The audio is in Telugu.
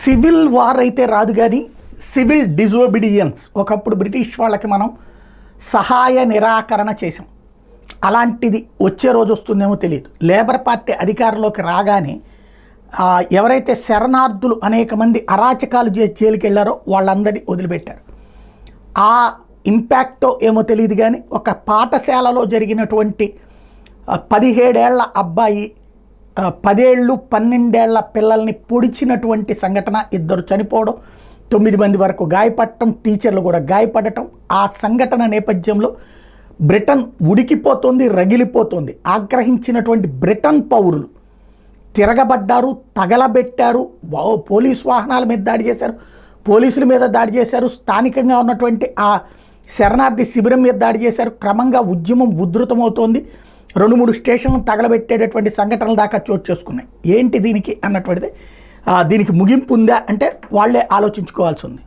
సివిల్ వార్ అయితే రాదు కానీ సివిల్ డిజోబిడియన్స్ ఒకప్పుడు బ్రిటిష్ వాళ్ళకి మనం సహాయ నిరాకరణ చేసాం. అలాంటిది వచ్చే రోజు వస్తుందేమో తెలియదు. లేబర్ పార్టీ అధికారంలోకి రాగానే ఎవరైతే శరణార్థులు అనేక మంది అరాచకాలు జైలుకి వెళ్ళారో వాళ్ళందరినీ వదిలిపెట్టారు. ఆ ఇంపాక్టో ఏమో తెలియదు కానీ ఒక పాఠశాలలో జరిగినటువంటి 17 ఏళ్ల అబ్బాయి 10 ఏళ్ళు 12 ఏళ్ల పిల్లల్ని పొడిచినటువంటి సంఘటన, 2 చనిపోవడం, 9 మంది వరకు గాయపడటం, టీచర్లు కూడా గాయపడటం. ఆ సంఘటన నేపథ్యంలో బ్రిటన్ ఉడికిపోతుంది, రగిలిపోతుంది. ఆగ్రహించినటువంటి బ్రిటన్ పౌరులు తిరగబడ్డారు, తగలబెట్టారు, పోలీసు వాహనాల మీద దాడి చేశారు, పోలీసుల మీద దాడి చేశారు, స్థానికంగా ఉన్నటువంటి ఆ శరణార్థి శిబిరం మీద దాడి చేశారు. క్రమంగా ఉద్యమం ఉధృతమవుతోంది. 2-3 స్టేషన్లను తగలబెట్టేటటువంటి సంఘటనలు దాకా చోటు చేసుకున్నాయి. ఏంటి దీనికి అన్నటువంటిది, దీనికి ముగింపు ఉందా అంటే వాళ్ళే ఆలోచించుకోవాల్సి ఉంది.